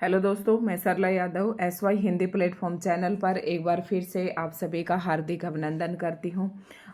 Hello दोस्तों, मैं Sarla Yadav SY Hindi platform channel पर एक बार फिर से आप सभी का हार्दिक अभिनंदन करती हूं।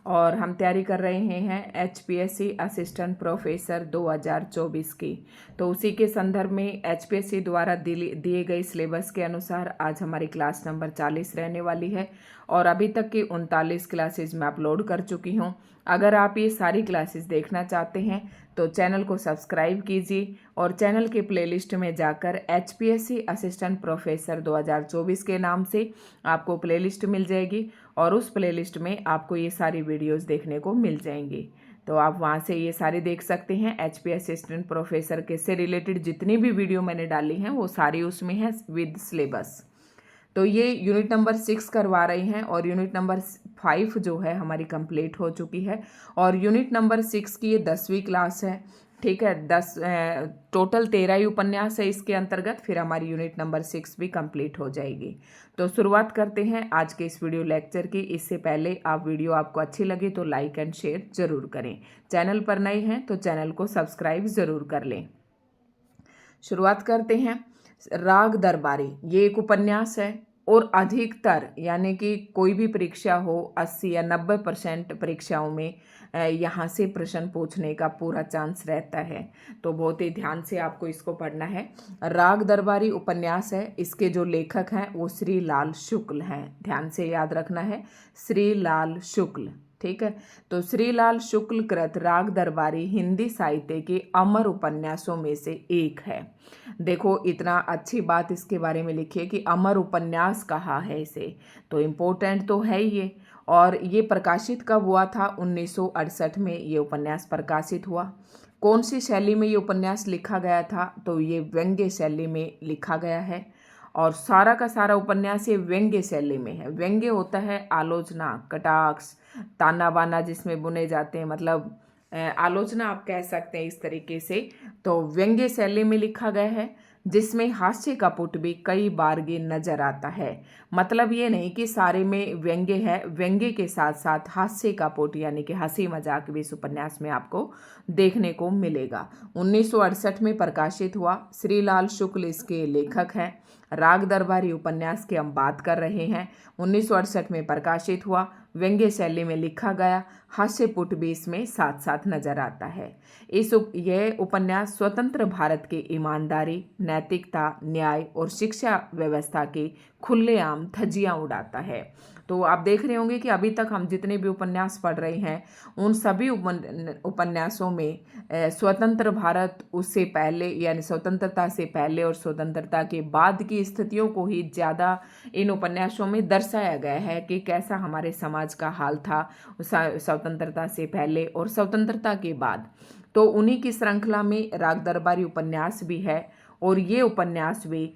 और हम तैयारी कर रहे हैं HPSC असिस्टेंट प्रोफेसर 2024 की। तो उसी के संदर्भ में HPSC द्वारा दिए गए सिलेबस के अनुसार आज हमारी क्लास नंबर 40 रहने वाली है और अभी तक की 39 क्लासेज मैं अपलोड कर चुकी हूं। अगर आप ये सारी क्लासेस देखना चाहते हैं तो चैनल को सब्सक्राइब कीजिए और चैनल के प्लेलिस्ट में जाकर HPSC असिस्टेंट प्रोफेसर 2024 के नाम से आपको प्लेलिस्ट मिल जाएगी और उस प्लेलिस्ट में आपको ये सारी वीडियोस देखने को मिल जाएंगी। तो आप वहाँ से ये सारी देख सकते हैं। HPSC असिस्टेंट प्रोफेसर के से रिलेटेड जितनी भी वीडियो मैंने डाली हैं वो सारी उसमें है विद सिलेबस। तो ये यूनिट नंबर 6 करवा रही हैं और यूनिट नंबर 5 जो है हमारी कंप्लीट हो चुकी है और यूनिट नंबर 6 की ये 10वीं क्लास है। ठीक है, 10 टोटल 13 ही उपन्यास है इसके अंतर्गत, फिर हमारी यूनिट नंबर 6 भी कंप्लीट हो जाएगी। तो शुरुआत करते हैं आज के इस वीडियो लेक्चर की। इससे पहले वीडियो आपको अच्छी लगे तो लाइक एंड शेयर जरूर करें। चैनल पर नए हैं तो चैनल को सब्सक्राइब जरूर कर लें। शुरुआत करते हैं। राग दरबारी ये एक उपन्यास है और अधिकतर यानी कि कोई भी परीक्षा हो 80 या 90% परीक्षाओं में यहाँ से प्रश्न पूछने का पूरा चांस रहता है। तो बहुत ही ध्यान से आपको इसको पढ़ना है। राग दरबारी उपन्यास है, इसके जो लेखक हैं वो श्री लाल शुक्ल हैं। ध्यान से याद रखना है, श्री लाल शुक्ल। ठीक है, तो श्रीलाल शुक्ल कृत राग दरबारी हिंदी साहित्य के अमर उपन्यासों में से एक है। देखो, इतना अच्छी बात इसके बारे में लिखी है कि अमर उपन्यास कहा है इसे, तो इम्पोर्टेंट तो है ये। और ये प्रकाशित कब हुआ था? 1968 में ये उपन्यास प्रकाशित हुआ। कौन सी शैली में ये उपन्यास लिखा गया था? तो ये व्यंग्य शैली में लिखा गया है और सारा का सारा उपन्यास ये व्यंग्य शैली में है। व्यंग्य होता है आलोचना, कटाक्ष, ताना बाना जिसमें बुने जाते हैं, मतलब आलोचना आप कह सकते हैं इस तरीके से। तो व्यंग्य शैली में लिखा गया है जिसमें हास्य का पुट भी कई बार ये नजर आता है। मतलब ये नहीं कि सारे में व्यंग्य है, व्यंग्य के साथ साथ हास्य का पुट यानी कि हंसी मजाक भी इस उपन्यास में आपको देखने को मिलेगा। 1968 में प्रकाशित हुआ। श्रीलाल शुक्ल इसके लेखक हैं। राग दरबारी उपन्यास की हम बात कर रहे हैं। 1968 में प्रकाशित हुआ, व्यंग्य शैली में लिखा गया, हास्य पुट भी इसमें साथ साथ नजर आता है। यह उपन्यास स्वतंत्र भारत के ईमानदारी, नैतिकता, न्याय और शिक्षा व्यवस्था की खुलेआम धज्जियां उड़ाता है। तो आप देख रहे होंगे कि अभी तक हम जितने भी उपन्यास पढ़ रहे हैं उन सभी उपन्यासों में स्वतंत्र भारत, उससे पहले यानी स्वतंत्रता से पहले और स्वतंत्रता के बाद की स्थितियों को ही ज़्यादा इन उपन्यासों में दर्शाया गया है कि कैसा हमारे समाज का हाल था स्वतंत्रता से पहले और स्वतंत्रता के बाद। तो उन्हीं की श्रृंखला में राग दरबारी उपन्यास भी है और ये उपन्यास भी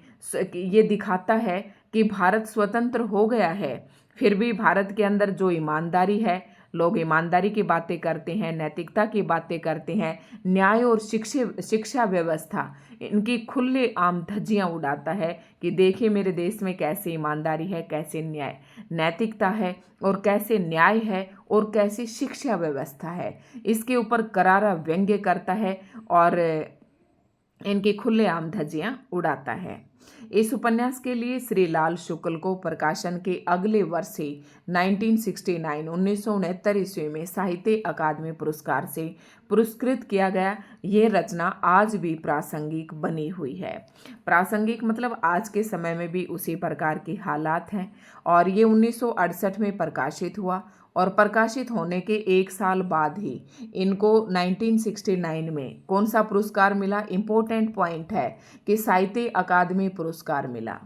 ये दिखाता है कि भारत स्वतंत्र हो गया है, फिर भी भारत के अंदर जो ईमानदारी है, लोग ईमानदारी की बातें करते हैं, नैतिकता की बातें करते हैं, न्याय और शिक्षा व्यवस्था इनकी खुले आम धज्जियां उड़ाता है कि देखिए मेरे देश में कैसे ईमानदारी है, कैसे न्याय नैतिकता है और कैसे न्याय है और कैसी शिक्षा व्यवस्था है। इसके ऊपर करारा व्यंग्य करता है और इनकी खुलेआम धज्जियां उड़ाता है। इस उपन्यास के लिए श्री लाल शुक्ल को प्रकाशन के अगले वर्ष ही 1969 ईस्वी में साहित्य अकादमी पुरस्कार से पुरस्कृत किया गया। ये रचना आज भी प्रासंगिक बनी हुई है। प्रासंगिक मतलब आज के समय में भी उसी प्रकार के हालात हैं और ये 1968 में प्रकाशित हुआ और प्रकाशित होने के एक साल बाद ही इनको 1969 में कौन सा पुरस्कार मिला? इम्पोर्टेंट पॉइंट है कि साहित्य अकादमी पुरस्कार मिला।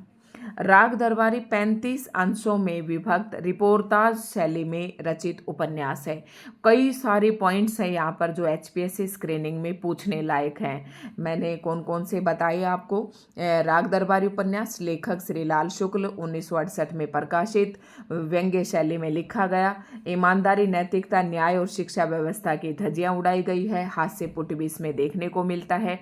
राग दरबारी 35 अंशों में विभक्त रिपोर्टाज शैली में रचित उपन्यास है। कई सारे पॉइंट्स हैं यहाँ पर जो HPSC स्क्रीनिंग में पूछने लायक हैं। मैंने कौन कौन से बताए आपको। राग दरबारी उपन्यास, लेखक श्रीलाल शुक्ल, 1968 में प्रकाशित, व्यंग्य शैली में लिखा गया, ईमानदारी, नैतिकता, न्याय और शिक्षा व्यवस्था की धज्जियां उड़ाई गई है, हास्य पुट भी इसमें देखने को मिलता है।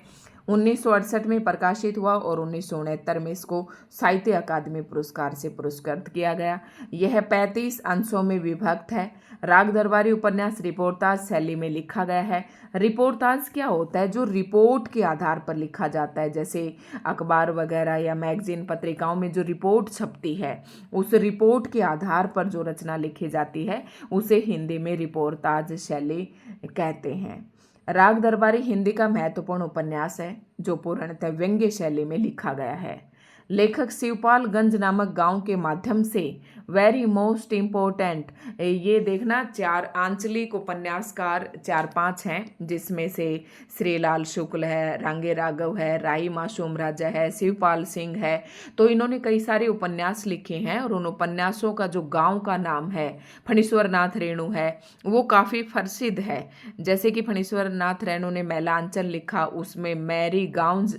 1968 में प्रकाशित हुआ और 1969 में इसको साहित्य अकादमी पुरस्कार से पुरस्कृत किया गया। यह 35 अंशों में विभक्त है। राग दरबारी उपन्यास रिपोर्टाज शैली में लिखा गया है। रिपोर्टाज क्या होता है? जो रिपोर्ट के आधार पर लिखा जाता है, जैसे अखबार वगैरह या मैगजीन पत्रिकाओं में जो रिपोर्ट छपती है, उस रिपोर्ट के आधार पर जो रचना लिखी जाती है उसे हिंदी में रिपोर्टाज शैली कहते हैं। राग दरबारी हिंदी का महत्वपूर्ण उपन्यास है जो पूर्णतः व्यंग्य शैली में लिखा गया है। लेखक शिवपाल गंज नामक गांव के माध्यम से वेरी मोस्ट इम्पोर्टेंट, ये देखना 4 आंचलिक उपन्यासकार 4-5 हैं, जिसमें से श्रीलाल शुक्ल है, रांगे राघव है, राही मासूम राजा है, शिवपाल सिंह है। तो इन्होंने कई सारे उपन्यास लिखे हैं और उन उपन्यासों का जो गांव का नाम है फणीश्वर नाथ रेणु है, वो काफ़ी प्रसिद्ध है। जैसे कि फणीश्वर नाथ रेणु ने मैलांचल लिखा, उसमें मैरीगंज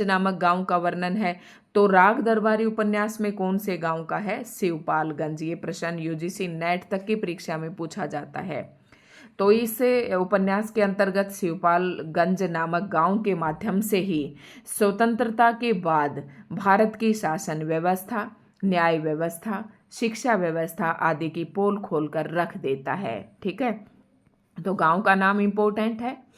नामक गांव का वर्णन है। तो राग दरबारी उपन्यास में कौन से गांव का है? शिवपालगंज। ये प्रश्न यूजीसी नेट तक की परीक्षा में पूछा जाता है। तो इस उपन्यास के अंतर्गत शिवपालगंज नामक गांव के माध्यम से ही स्वतंत्रता के बाद भारत की शासन व्यवस्था, न्याय व्यवस्था, शिक्षा व्यवस्था आदि की पोल खोलकर रख देता है। ठीक है, तो गांव का नाम इंपॉर्टेंट है।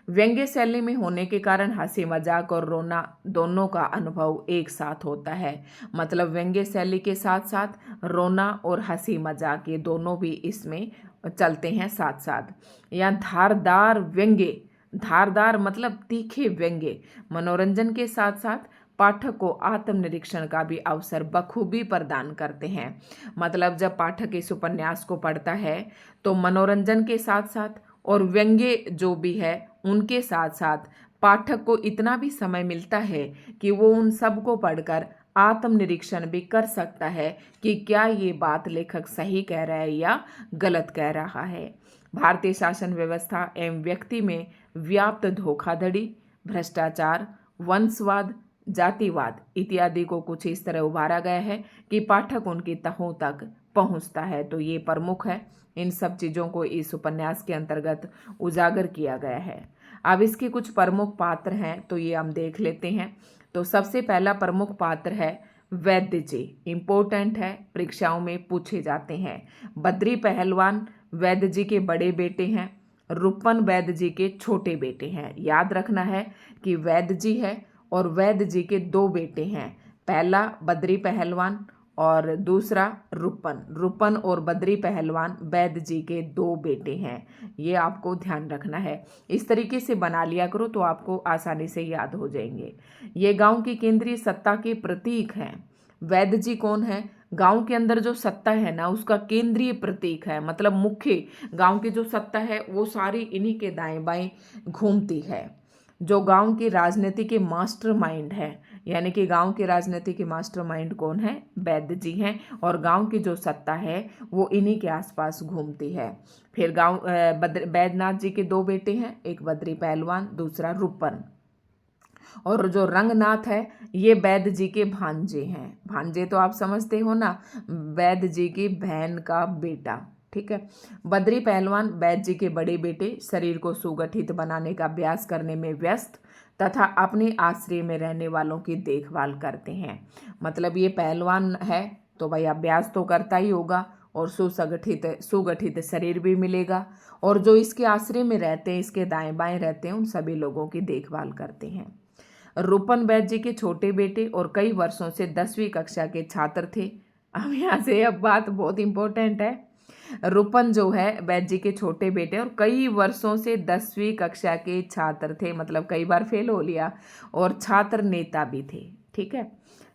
व्यंग्य शैली में होने के कारण हंसी मजाक और रोना दोनों का अनुभव एक साथ होता है। मतलब व्यंग्य शैली के साथ साथ रोना और हंसी मजाक ये दोनों भी इसमें चलते हैं साथ साथ। या धारदार व्यंग्य, धारदार मतलब तीखे व्यंग्य मनोरंजन के साथ साथ पाठक को आत्मनिरीक्षण का भी अवसर बखूबी प्रदान करते हैं। मतलब जब पाठक इस उपन्यास को पढ़ता है तो मनोरंजन के साथ साथ और व्यंग्य जो भी है उनके साथ साथ पाठक को इतना भी समय मिलता है कि वो उन सब को पढ़कर आत्मनिरीक्षण भी कर सकता है कि क्या ये बात लेखक सही कह रहा है या गलत कह रहा है। भारतीय शासन व्यवस्था एवं व्यक्ति में व्याप्त धोखाधड़ी, भ्रष्टाचार, वंशवाद, जातिवाद इत्यादि को कुछ इस तरह उभारा गया है कि पाठक उनकी तहों तक पहुंचता है। तो ये प्रमुख है, इन सब चीज़ों को इस उपन्यास के अंतर्गत उजागर किया गया है। अब इसके कुछ प्रमुख पात्र हैं तो ये हम देख लेते हैं। तो सबसे पहला प्रमुख पात्र है वैद्य जी। इम्पोर्टेंट है, परीक्षाओं में पूछे जाते हैं। बद्री पहलवान वैद्य जी के बड़े बेटे हैं, रूपन वैद्य जी के छोटे बेटे हैं। याद रखना है कि वैद्य जी है और वैद्य जी के 2 बेटे हैं, पहला बद्री पहलवान और दूसरा रूपन। रूपन और बद्री पहलवान वैद्य जी के 2 बेटे हैं, ये आपको ध्यान रखना है। इस तरीके से बना लिया करो तो आपको आसानी से याद हो जाएंगे। ये गांव की केंद्रीय सत्ता के प्रतीक हैं। वैद्य जी कौन है? गांव के अंदर जो सत्ता है ना उसका केंद्रीय प्रतीक है। मतलब मुख्य गांव की जो सत्ता है वो सारी इन्हीं के दाएं बाएं घूमती है। जो गांव की राजनीति के मास्टरमाइंड है, यानी कि गांव की राजनीति के मास्टरमाइंड कौन है? वैद्य जी हैं। और गांव की जो सत्ता है वो इन्हीं के आसपास घूमती है। फिर बैद्यनाथ जी के 2 बेटे हैं, एक बद्री पहलवान, दूसरा रूपन। और जो रंगनाथ है ये वैद्य जी के भांजे हैं। भांजे तो आप समझते हो ना, वैद्य जी की बहन का बेटा। ठीक है। बद्री पहलवान वैद्य जी के बड़े बेटे, शरीर को सुगठित बनाने का अभ्यास करने में व्यस्त तथा अपने आश्रय में रहने वालों की देखभाल करते हैं। मतलब ये पहलवान है तो भाई अभ्यास तो करता ही होगा और सुगठित शरीर भी मिलेगा, और जो इसके आश्रय में रहते हैं, इसके दाएं बाएं रहते हैं, उन सभी लोगों की देखभाल करते हैं। रूपन वैद्य जी के छोटे बेटे और कई वर्षों से 10वीं कक्षा के छात्र थे। अब यहाँ से अब बात बहुत इंपॉर्टेंट है। रूपन जो है वैद्य जी के छोटे बेटे और कई वर्षों से 10वीं कक्षा के छात्र थे, मतलब कई बार फेल हो लिया, और छात्र नेता भी थे। ठीक है।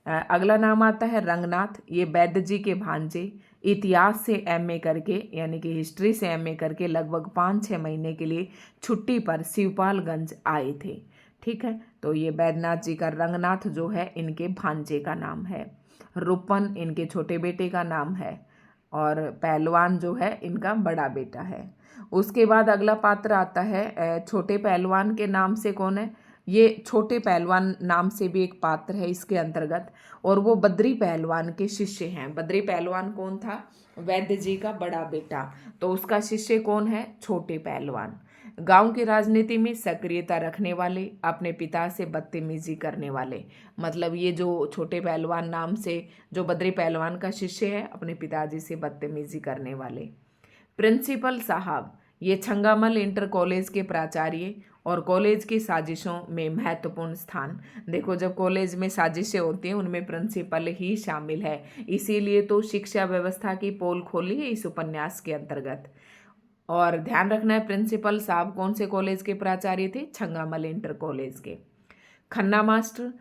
अगला नाम आता है रंगनाथ। ये वैद्य जी के भांजे, इतिहास से एमए करके यानी कि हिस्ट्री से एमए करके लगभग 5-6 महीने के लिए छुट्टी पर शिवपालगंज आए थे। ठीक है। तो ये बैद्यनाथ जी का रंगनाथ जो है इनके भांजे का नाम है, रूपन इनके छोटे बेटे का नाम है, और पहलवान जो है इनका बड़ा बेटा है। उसके बाद अगला पात्र आता है छोटे पहलवान के नाम से कौन है? ये छोटे पहलवान नाम से भी एक पात्र है इसके अंतर्गत, और वो बद्री पहलवान के शिष्य हैं। बद्री पहलवान कौन था? वैद्य जी का बड़ा बेटा। तो उसका शिष्य कौन है? छोटे पहलवान। गांव की राजनीति में सक्रियता रखने वाले, अपने पिता से बदतमीजी करने वाले। मतलब ये जो छोटे पहलवान नाम से जो बद्री पहलवान का शिष्य है, अपने पिताजी से बदतमीजी करने वाले। प्रिंसिपल साहब, ये छंगामल इंटर कॉलेज के प्राचार्य और कॉलेज की साजिशों में महत्वपूर्ण स्थान। देखो, जब कॉलेज में साजिशें होती हैं उनमें प्रिंसिपल ही शामिल है, इसीलिए तो शिक्षा व्यवस्था की पोल खोली है इस उपन्यास के अंतर्गत। और ध्यान रखना है, प्रिंसिपल साहब कौन से कॉलेज के प्राचार्य थे? छंगामल इंटर कॉलेज के। खन्ना मास्टर,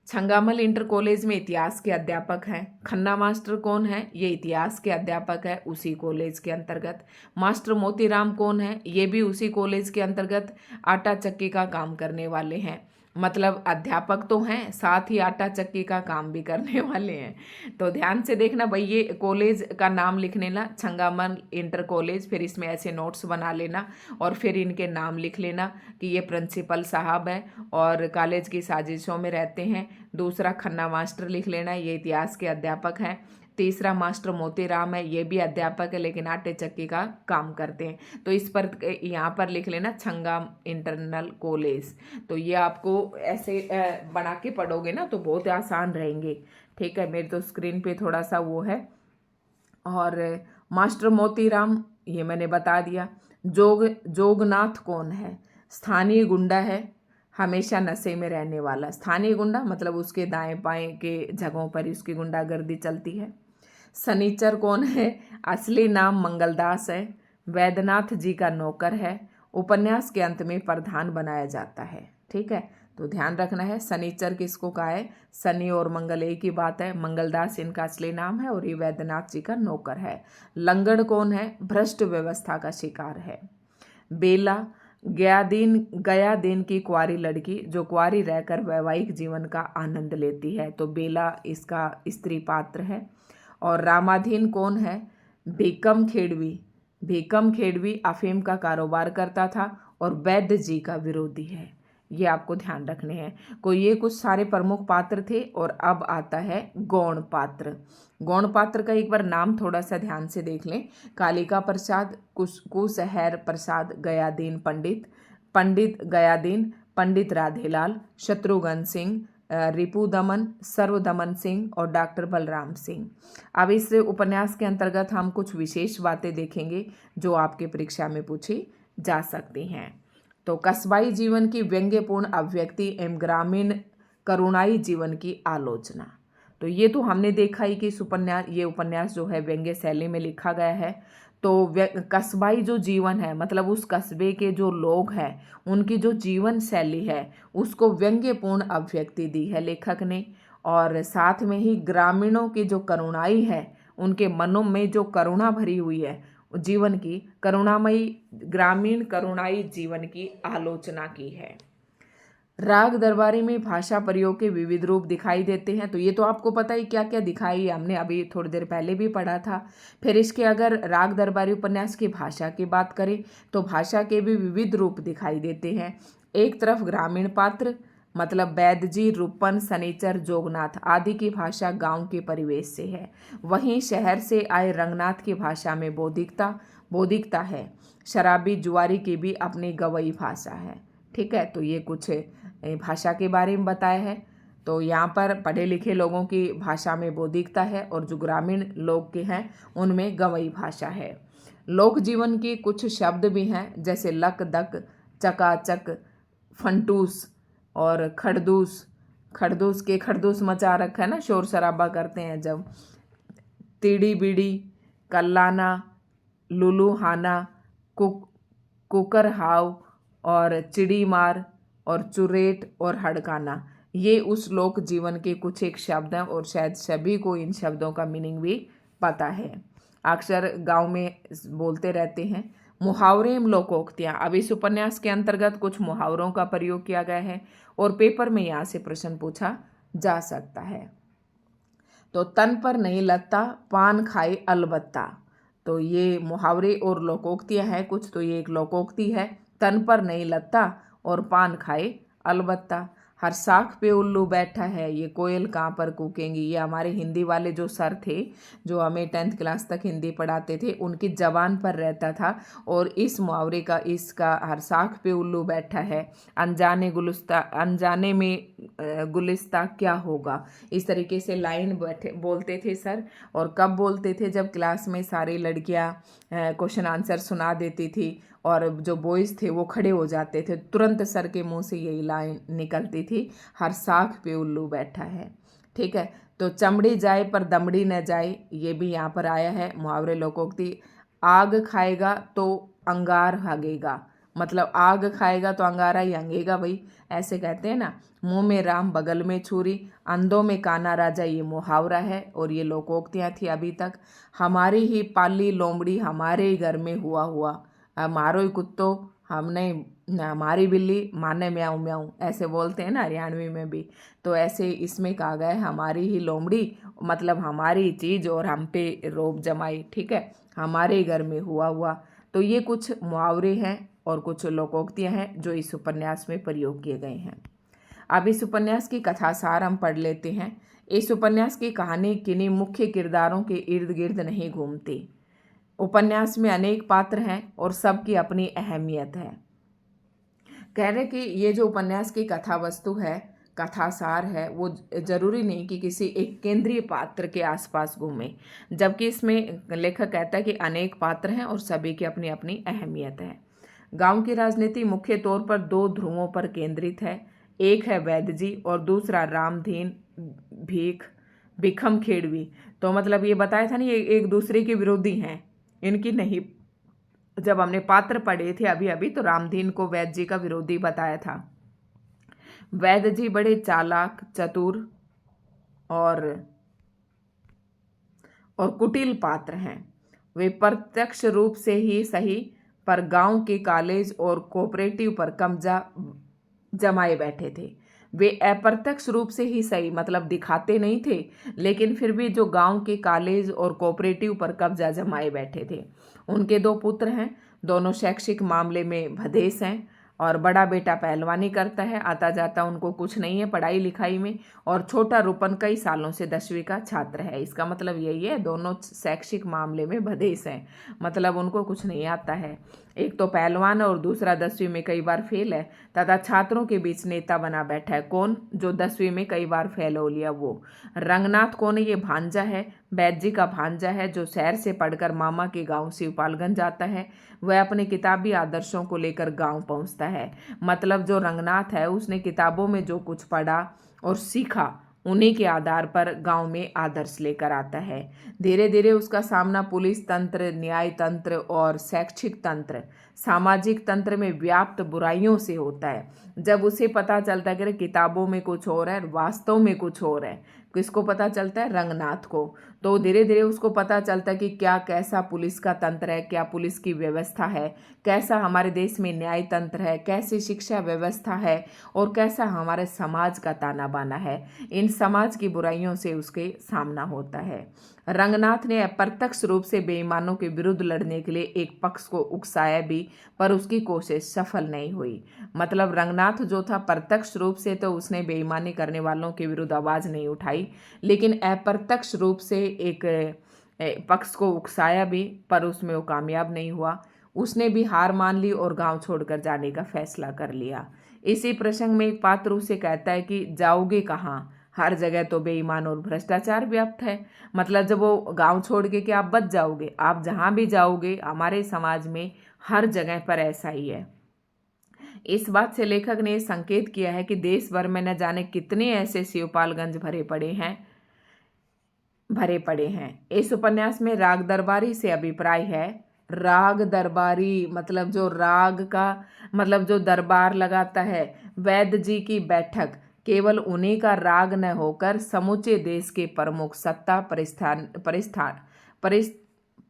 छंगामल इंटर कॉलेज में इतिहास के अध्यापक हैं। खन्ना मास्टर कौन है? ये इतिहास के अध्यापक है उसी कॉलेज के अंतर्गत। मास्टर मोतीराम कौन है? ये भी उसी कॉलेज के अंतर्गत आटा चक्की का काम करने वाले हैं। मतलब अध्यापक तो हैं, साथ ही आटा चक्की का काम भी करने वाले हैं। तो ध्यान से देखना भाई, ये कॉलेज का नाम लिख लेना, छंगामल इंटर कॉलेज, फिर इसमें ऐसे नोट्स बना लेना और फिर इनके नाम लिख लेना कि ये प्रिंसिपल साहब है और कॉलेज की साजिशों में रहते हैं। दूसरा खन्ना मास्टर लिख लेना, ये इतिहास के अध्यापक हैं। तीसरा मास्टर मोतीराम है, ये भी अध्यापक है लेकिन आटे चक्की का काम करते हैं। तो इस पर यहाँ पर लिख लेना छंगाम इंटरनल कॉलेज। तो ये आपको ऐसे बना के पढ़ोगे ना तो बहुत आसान रहेंगे। ठीक है, मेरी तो स्क्रीन पे थोड़ा सा वो है। और मास्टर मोतीराम ये मैंने बता दिया। जोगनाथ कौन है? स्थानीय गुंडा है, हमेशा नशे में रहने वाला। स्थानीय गुंडा मतलब उसके दाएं बाएं के जगहों पर उसकी गुंडागर्दी चलती है। सनीचर कौन है? असली नाम मंगलदास है, वैद्यनाथ जी का नौकर है। उपन्यास के अंत में प्रधान बनाया जाता है। ठीक है, तो ध्यान रखना है, सनीचर किसको कहा है? शनि और मंगल एक ही बात है। मंगलदास इनका असली नाम है और ये वैद्यनाथ जी का नौकर है। लंगड़ कौन है? भ्रष्ट व्यवस्था का शिकार है। बेला, गया दिन की कुंवारी लड़की जो कुंवारी रहकर वैवाहिक जीवन का आनंद लेती है, तो बेला इसका स्त्री पात्र है। और रामाधीन कौन है? भीकम खेड़वी अफीम का कारोबार करता था और वैद्य जी का विरोधी है। ये आपको ध्यान रखने हैं। ये कुछ सारे प्रमुख पात्र थे। और अब आता है गौण पात्र। गौण पात्र का एक बार नाम थोड़ा सा ध्यान से देख लें। कालिका प्रसाद, कुशहर प्रसाद, गयादीन पंडित गयादीन, पंडित राधेलाल, शत्रुघ्न सिंह, रिपुदमन, सर्वदमन सिंह और डॉक्टर बलराम सिंह। अब इस उपन्यास के अंतर्गत हम कुछ विशेष बातें देखेंगे जो आपके परीक्षा में पूछी जा सकती हैं। तो कस्बाई जीवन की व्यंग्यपूर्ण अभिव्यक्ति एवं ग्रामीण करुणाई जीवन की आलोचना। तो ये तो हमने देखा ही कि ये उपन्यास जो है व्यंग्य शैली में लिखा गया है। तो कस्बाई जो जीवन है मतलब उस कस्बे के जो लोग हैं उनकी जो जीवन शैली है उसको व्यंग्यपूर्ण अभिव्यक्ति दी है लेखक ने। और साथ में ही ग्रामीणों की जो करुणाई है, उनके मनों में जो करुणा भरी हुई है जीवन की, करुणामयी ग्रामीण करुणाई जीवन की आलोचना की है। राग दरबारी में भाषा प्रयोग के विविध रूप दिखाई देते हैं। तो ये तो आपको पता ही क्या क्या दिखाई है, हमने अभी थोड़ी देर पहले भी पढ़ा था। फिर इसके अगर राग दरबारी उपन्यास की भाषा की बात करें तो भाषा के भी विविध रूप दिखाई देते हैं। एक तरफ ग्रामीण पात्र मतलब वैद्य जी, रूपन, सनीचर, जोगनाथ आदि की भाषा गांव के परिवेश से है। वहीं शहर से आए रंगनाथ की भाषा में बौद्धिकता है। शराबी जुआरी की भी अपनी गवई भाषा है। ठीक है, तो ये कुछ भाषा के बारे में बताया है। तो यहाँ पर पढ़े लिखे लोगों की भाषा में बौद्धिकता है और जो ग्रामीण लोग के हैं उनमें गवई भाषा है। लोक जीवन की कुछ शब्द भी हैं जैसे लक, दक, चकाचक, फंटूस और खड़दूस। खड़दूस मचा रखा है ना, शोर शराबा करते हैं जब। तीड़ी बीड़ी, कल्लाना, लुलूहाना, कुकर हाव और चिड़ी मार और चुरेट और हड़काना, ये उस लोक जीवन के कुछ एक शब्द हैं और शायद सभी को इन शब्दों का मीनिंग भी पता है। अक्सर गांव में बोलते रहते हैं। मुहावरे एवं लोकोक्तियाँ। अब इस उपन्यास के अंतर्गत कुछ मुहावरों का प्रयोग किया गया है और पेपर में यहाँ से प्रश्न पूछा जा सकता है। तो तन पर नहीं लत्ता, पान खाए अलबत्ता। तो ये मुहावरे और लोकोक्तियाँ हैं कुछ। तो ये एक लोकोक्ति है, तन पर नहीं लत्ता और पान खाए अलबत्ता। हर साख पे उल्लू बैठा है, ये कोयल कहाँ पर कूकेंगी। ये हमारे हिंदी वाले जो सर थे, जो हमें 10th क्लास तक हिंदी पढ़ाते थे, उनकी जबान पर रहता था। और इस मुहावरे का, इसका हर साख पे उल्लू बैठा है, अनजाने में गुलिस्ता क्या होगा, इस तरीके से लाइन बोलते थे सर। और कब बोलते थे? जब क्लास में सारी लड़कियां क्वेश्चन आंसर सुना देती थी और जो बॉयज़ थे वो खड़े हो जाते थे, तुरंत सर के मुंह से यही लाइन निकलती थी, हर साख पे उल्लू बैठा है। ठीक है, तो चमड़ी जाए पर दमड़ी न जाए, ये भी यहाँ पर आया है मुहावरे लोकोक्ति। आग खाएगा तो अंगार हगेगा, मतलब आग खाएगा तो अंगारा ही हंगेगा भाई, ऐसे कहते हैं ना। मुंह में राम बगल में छुरी, अंधों में काना राजा, ये मुहावरा है और ये लोकोक्तियाँ थी अभी तक। हमारी ही पाली लोमड़ी हमारे ही घर में हुआ हुआ, हमारो ही कुत्तो हमने, हमारी बिल्ली माने म्याऊं म्याऊं, ऐसे बोलते हैं ना हरियाणवी में भी। तो ऐसे इसमें कहा गया है हमारी ही लोमड़ी, मतलब हमारी चीज़ और हम पे रोब जमाई। ठीक है, हमारे ही घर में हुआ हुआ। तो ये कुछ मुहावरे हैं और कुछ लोकोक्तियाँ हैं जो इस उपन्यास में प्रयोग किए गए हैं। अब इस उपन्यास की कथासार हम पढ़ लेते हैं। इस उपन्यास की कहानी किन्हीं मुख्य किरदारों के इर्द गिर्द नहीं घूमती। उपन्यास में अनेक पात्र हैं और सबकी अपनी अहमियत है। कह रहे कि ये जो उपन्यास की कथा वस्तु है, कथासार है, वो जरूरी नहीं कि किसी एक केंद्रीय पात्र के आसपास घूमे, जबकि इसमें लेखक कहता है कि अनेक पात्र हैं और सभी की अपनी अपनी अहमियत है। गांव की राजनीति मुख्य तौर पर दो ध्रुवों पर केंद्रित है। एक है वैद्य जी और दूसरा रामधीन भिखम खेड़वी। तो मतलब ये बताया था ना, ये एक दूसरे के विरोधी हैं, इनकी नहीं। जब हमने पात्र पढ़े थे अभी अभी, तो रामधीन को वैद्य जी का विरोधी बताया था। वैद्य जी बड़े चालाक, चतुर और कुटिल पात्र हैं। वे प्रत्यक्ष रूप से ही सही, पर गांव के कॉलेज और कोऑपरेटिव पर कब्जा जमाए बैठे थे। वे अप्रत्यक्ष रूप से ही सही, मतलब दिखाते नहीं थे, लेकिन फिर भी जो गांव के कॉलेज और कोऑपरेटिव पर कब्जा जमाए बैठे थे। उनके दो पुत्र हैं, दोनों शैक्षिक मामले में भदेश हैं। और बड़ा बेटा पहलवानी करता है, आता जाता उनको कुछ नहीं है पढ़ाई लिखाई में। और छोटा रूपन कई सालों से 10वीं का छात्र है। इसका मतलब यही है, दोनों शैक्षिक मामले में भदेश हैं, मतलब उनको कुछ नहीं आता है। एक तो पहलवान और दूसरा 10वीं में कई बार फेल है, तथा छात्रों के बीच नेता बना बैठा है। कौन? जो 10वीं में कई बार फेल हो लिया वो। रंगनाथ कौन है? ये भांजा है, वैद्य जी का भांजा है, जो शहर से पढ़कर मामा के गांव शिवपालगंज आता है। वह अपने किताबी आदर्शों को लेकर गांव पहुंचता है। मतलब जो रंगनाथ है, उसने किताबों में जो कुछ पढ़ा और सीखा, उन्हीं के आधार पर गांव में आदर्श लेकर आता है। धीरे धीरे उसका सामना पुलिस तंत्र, न्याय तंत्र और शैक्षिक तंत्र, सामाजिक तंत्र में व्याप्त बुराइयों से होता है। जब उसे पता चलता है कि किताबों में कुछ और है, वास्तव में कुछ और है, किसको पता चलता है? रंगनाथ को। तो धीरे धीरे उसको पता चलता है कि क्या, कैसा पुलिस का तंत्र है, क्या पुलिस की व्यवस्था है, कैसा हमारे देश में न्याय तंत्र है, कैसी शिक्षा व्यवस्था है और कैसा हमारे समाज का ताना बाना है। इन समाज की बुराइयों से उसके सामना होता है। रंगनाथ ने अप्रत्यक्ष रूप से बेईमानों के विरुद्ध लड़ने के लिए एक पक्ष को उकसाया भी, पर उसकी कोशिश सफल नहीं हुई। मतलब रंगनाथ जो था, प्रत्यक्ष रूप से तो उसने बेईमानी करने वालों के विरुद्ध आवाज़ नहीं उठाई, लेकिन अप्रत्यक्ष रूप से एक पक्ष को उकसाया भी, पर उसमें वो कामयाब नहीं हुआ। उसने भी हार मान ली और गांव छोड़कर जाने का फैसला कर लिया। इसी प्रसंग में एक पात्र उसे कहता है कि जाओगे कहाँ, हर जगह तो बेईमान और भ्रष्टाचार व्याप्त है। मतलब जब वो गांव छोड़ के कि आप बच जाओगे, आप जहां भी जाओगे हमारे समाज में हर जगह पर ऐसा ही है। इस बात से लेखक ने संकेत किया है कि देश भर में न जाने कितने ऐसे शिवपालगंज भरे पड़े हैं। इस उपन्यास में राग दरबारी से अभिप्राय है। राग दरबारी मतलब जो राग का, मतलब जो दरबार लगाता है। वैद्य जी की बैठक केवल उन्हीं का राग न होकर समूचे देश के प्रमुख सत्ता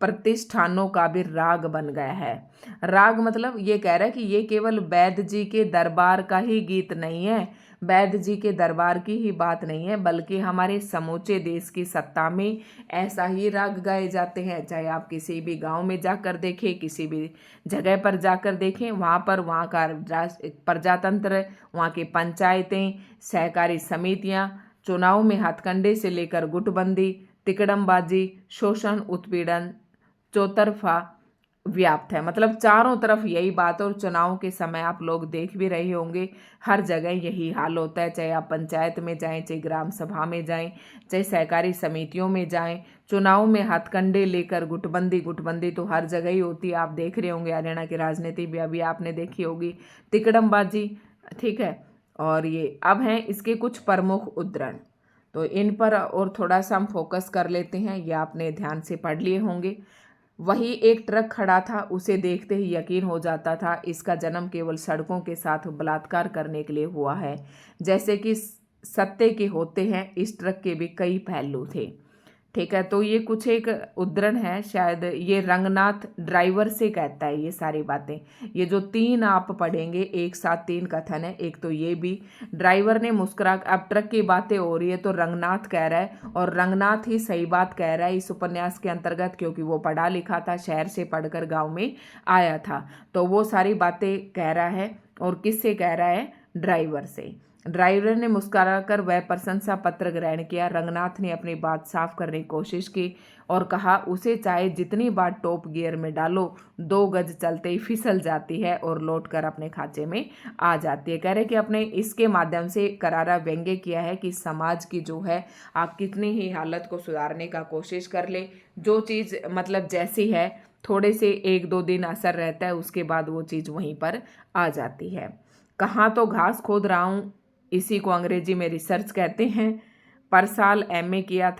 प्रतिष्ठानों का भी राग बन गया है। राग मतलब ये कह रहा है कि ये केवल वैद्य जी के दरबार का ही गीत नहीं है, वैद्य जी के दरबार की ही बात नहीं है, बल्कि हमारे समूचे देश की सत्ता में ऐसा ही राग गाए जाते हैं। चाहे आप किसी भी गांव में जाकर देखें, किसी भी जगह पर जाकर देखें, वहाँ पर वहाँ का प्रजातंत्र, वहाँ की पंचायतें, सहकारी समितियाँ, चुनाव में हथकंडे से लेकर गुटबंदी, तिकड़मबाजी, शोषण, उत्पीड़न चौतरफा व्याप्त है। मतलब चारों तरफ यही बात है। और चुनाव के समय आप लोग देख भी रहे होंगे, हर जगह यही हाल होता है। चाहे आप पंचायत में जाएं, चाहे ग्राम सभा में जाएं, चाहे सहकारी समितियों में जाएं, चुनाव में हथकंडे लेकर गुटबंदी तो हर जगह ही होती है। आप देख रहे होंगे हरियाणा की राजनीति भी अभी आपने देखी होगी, तिकड़मबाजी, ठीक है। और ये अब हैं इसके कुछ प्रमुख उदाहरण, तो इन पर और थोड़ा सा हम फोकस कर लेते हैं। ये आपने ध्यान से पढ़ लिए होंगे। वही एक ट्रक खड़ा था, उसे देखते ही यकीन हो जाता था इसका जन्म केवल सड़कों के साथ बलात्कार करने के लिए हुआ है। जैसे कि सत्य के होते हैं, इस ट्रक के भी कई पहलू थे, ठीक है। तो ये कुछ एक उद्धरण है, शायद ये रंगनाथ ड्राइवर से कहता है ये सारी बातें। ये जो तीन आप पढ़ेंगे एक साथ, तीन कथन है। एक तो ये भी ड्राइवर ने मुस्कुरा, अब ट्रक की बातें हो रही है तो रंगनाथ कह रहा है, और रंगनाथ ही सही बात कह रहा है इस उपन्यास के अंतर्गत, क्योंकि वो पढ़ा लिखा था, शहर से पढ़कर गाँव में आया था, तो वो सारी बातें कह रहा है। और किससे कह रहा है? ड्राइवर से। ड्राइवर ने मुस्कुराकर वह प्रशंसा पत्र ग्रहण किया। रंगनाथ ने अपनी बात साफ करने की कोशिश की और कहा, उसे चाहे जितनी बार टॉप गियर में डालो, 2 गज चलते ही फिसल जाती है और लौटकर अपने खांचे में आ जाती है। कह रहे कि अपने इसके माध्यम से करारा व्यंग्य किया है कि समाज की जो है, आप कितनी ही हालत को सुधारने का कोशिश कर ले, जो चीज़ मतलब जैसी है, थोड़े से 1-2 दिन असर रहता है, उसके बाद वो चीज़ वहीं पर आ जाती है। कहाँ तो घास खोद रहा हूँ, इसी को अंग्रेजी में रिसर्च कहते हैं। पर साल एमए किया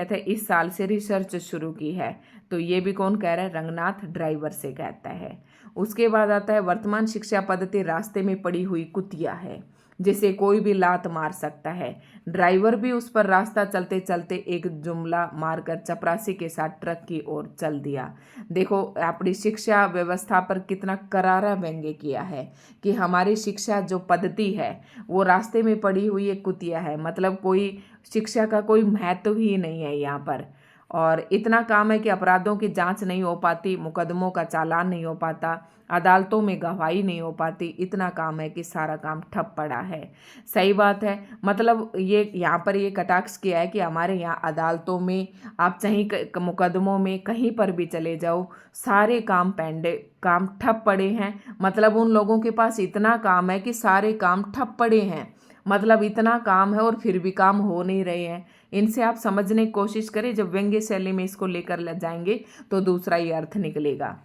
था, इस साल से रिसर्च शुरू की है। तो ये भी कौन कह रहा है? रंगनाथ ड्राइवर से कहता है। उसके बाद आता है, वर्तमान शिक्षा पद्धति रास्ते में पड़ी हुई कुतिया है जिसे कोई भी लात मार सकता है। ड्राइवर भी उस पर रास्ता चलते चलते एक जुमला मारकर चपरासी के साथ ट्रक की ओर चल दिया। देखो अपनी शिक्षा व्यवस्था पर कितना करारा व्यंग्य किया है कि हमारी शिक्षा जो पद्धति है वो रास्ते में पड़ी हुई एक कुतिया है। मतलब कोई शिक्षा का कोई महत्व ही नहीं है यहाँ पर। और इतना काम है कि अपराधों की जांच नहीं हो पाती, मुकदमों का चालान नहीं हो पाता, अदालतों में गवाही नहीं हो पाती। इतना काम है कि सारा काम ठप पड़ा है। सही बात है। मतलब ये यहाँ पर ये कटाक्ष किया है कि हमारे यहाँ अदालतों में, आप चाहे मुकदमों में कहीं पर भी चले जाओ, सारे काम काम ठप पड़े हैं। मतलब उन लोगों के पास इतना काम है कि सारे काम ठप पड़े हैं। मतलब इतना काम है और फिर भी काम हो नहीं रहे हैं। इनसे आप समझने की कोशिश करें, जब व्यंग्य शैली में इसको लेकर ले जाएंगे तो दूसरा ही अर्थ निकलेगा।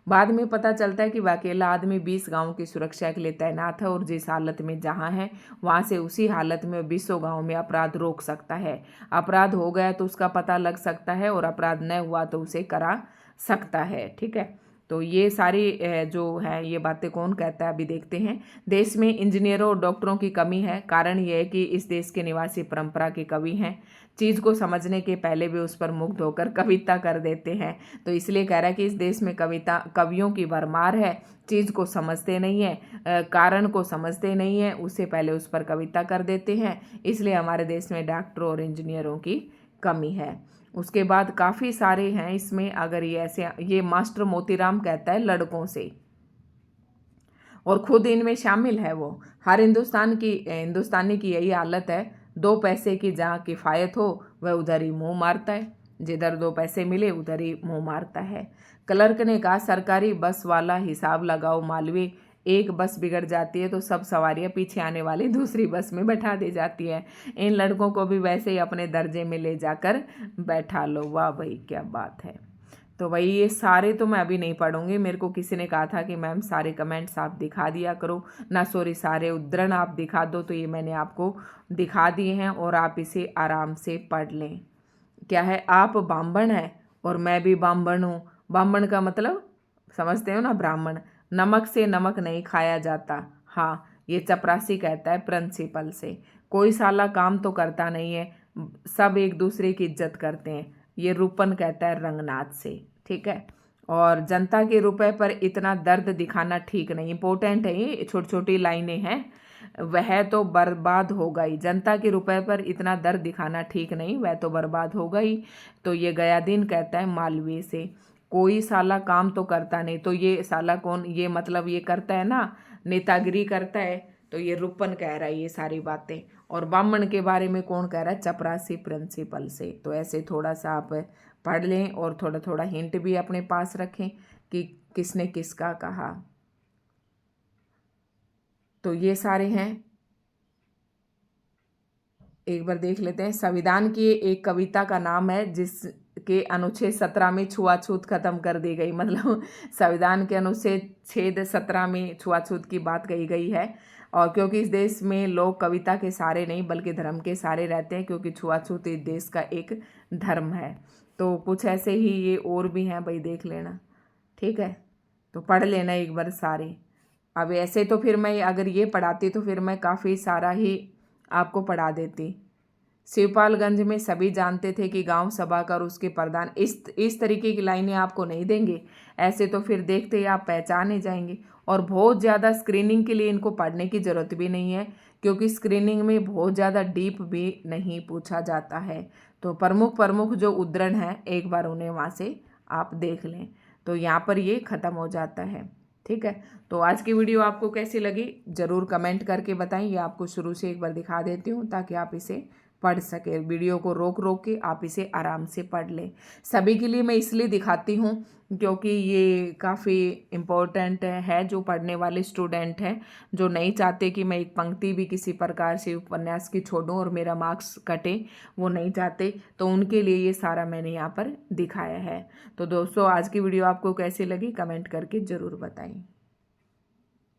बाद में पता चलता है कि वह अकेला आदमी 20 गांवों की सुरक्षा के लिए तैनात है और जिस हालत में जहां है वहां से उसी हालत में 20 गांवों में अपराध रोक सकता है। अपराध हो गया तो उसका पता लग सकता है और अपराध न हुआ तो उसे करा सकता है। ठीक है, तो ये सारी जो है ये बातें कौन कहता है, अभी देखते हैं। देश में इंजीनियरों और डॉक्टरों की कमी है। कारण यह है कि इस देश के निवासी परंपरा के कवि हैं, चीज़ को समझने के पहले भी उस पर मुग्ध होकर कविता कर देते हैं। तो इसलिए कह रहा है कि इस देश में कवियों की भरमार है, चीज़ को समझते नहीं है, कारण को समझते नहीं है, उससे पहले उस पर कविता कर देते हैं। इसलिए हमारे देश में डॉक्टरों और इंजीनियरों की कमी है। उसके बाद काफ़ी सारे हैं इसमें, अगर ये ऐसे, ये मास्टर मोतीराम कहता है लड़कों से, और खुद इनमें शामिल है वो। हर हिंदुस्तानी की यही हालत है। 2 पैसे की जहाँ किफ़ायत हो वह उधर ही मुंह मारता है, जिधर 2 पैसे मिले उधर ही मुंह मारता है। क्लर्क ने कहा, सरकारी बस वाला हिसाब लगाओ मालवी, एक बस बिगड़ जाती है तो सब सवारियां पीछे आने वाली दूसरी बस में बैठा दी जाती है। इन लड़कों को भी वैसे ही अपने दर्जे में ले जाकर बैठा लो। वाह भाई क्या बात है। तो वही ये सारे तो मैं अभी नहीं पढ़ूंगी। मेरे को किसी ने कहा था कि मैम सारे कमेंट्स आप दिखा दिया करो ना, सॉरी सारे उद्धरण आप दिखा दो, तो ये मैंने आपको दिखा दिए हैं और आप इसे आराम से पढ़ लें। क्या है, आप बाम्बण हैं और मैं भी बाम्बण हूँ। बाम्बण का मतलब समझते हो ना, ब्राह्मण। नमक से नमक नहीं खाया जाता। हाँ, ये चपरासी कहता है प्रिंसिपल से। कोई साला काम तो करता नहीं है, सब एक दूसरे की इज्जत करते हैं। ये रूपन कहता है रंगनाथ से, ठीक है। और जनता के रुपए पर इतना दर्द दिखाना ठीक नहीं, इंपॉर्टेंट है ये, छोटी छोटी लाइनें हैं। वह तो बर्बाद हो गई, जनता के रुपए पर इतना दर्द दिखाना ठीक नहीं, वह तो बर्बाद हो गई। तो ये गया दिन कहता है मालवीय से, कोई साला काम तो करता नहीं। तो ये साला कौन, ये मतलब ये करता है ना, नेतागिरी करता है। तो ये रूपन कह रहा है ये सारी बातें। और बामण के बारे में कौन कह रहा है, चपरासी प्रिंसिपल से। तो ऐसे थोड़ा सा आप पढ़ लें और थोड़ा थोड़ा हिंट भी अपने पास रखें कि किसने किसका कहा। तो ये सारे हैं, एक बार देख लेते हैं। संविधान की एक कविता का नाम है जिसके अनुच्छेद 17 में छुआछूत खत्म कर दी गई। मतलब संविधान के अनुच्छेद 17 में छुआछूत की बात कही गई है। और क्योंकि इस देश में लोग कविता के सहारे नहीं बल्कि धर्म के सहारे रहते हैं, क्योंकि छुआछूत इस देश का एक धर्म है। तो कुछ ऐसे ही ये और भी हैं भाई, देख लेना, ठीक है। तो पढ़ लेना एक बार सारे। अब ऐसे तो फिर मैं अगर ये पढ़ाती तो फिर मैं काफ़ी सारा ही आपको पढ़ा देती। शिवपालगंज में सभी जानते थे कि गांव सभा का और उसके प्रधान, इस तरीके की लाइनें आपको नहीं देंगे। ऐसे तो फिर देखते ही आप पहचाने जाएंगे। और बहुत ज़्यादा स्क्रीनिंग के लिए इनको पढ़ने की ज़रूरत भी नहीं है, क्योंकि स्क्रीनिंग में बहुत ज़्यादा डीप भी नहीं पूछा जाता है। तो प्रमुख जो उद्धरण हैं एक बार उन्हें वहाँ से आप देख लें। तो यहाँ पर ये ख़त्म हो जाता है, ठीक है। तो आज की वीडियो आपको कैसी लगी ज़रूर कमेंट करके बताएं। ये आपको शुरू से एक बार दिखा देती हूँ ताकि आप इसे पढ़ सके। वीडियो को रोक रोक के आप इसे आराम से पढ़ लें। सभी के लिए मैं इसलिए दिखाती हूँ क्योंकि ये काफ़ी इम्पोर्टेंट है। जो पढ़ने वाले स्टूडेंट हैं, जो नहीं चाहते कि मैं एक पंक्ति भी किसी प्रकार से उपन्यास की छोड़ूं और मेरा मार्क्स कटे, वो नहीं चाहते, तो उनके लिए ये सारा मैंने यहाँ पर दिखाया है। तो दोस्तों आज की वीडियो आपको कैसी लगी कमेंट करके ज़रूर बताएं।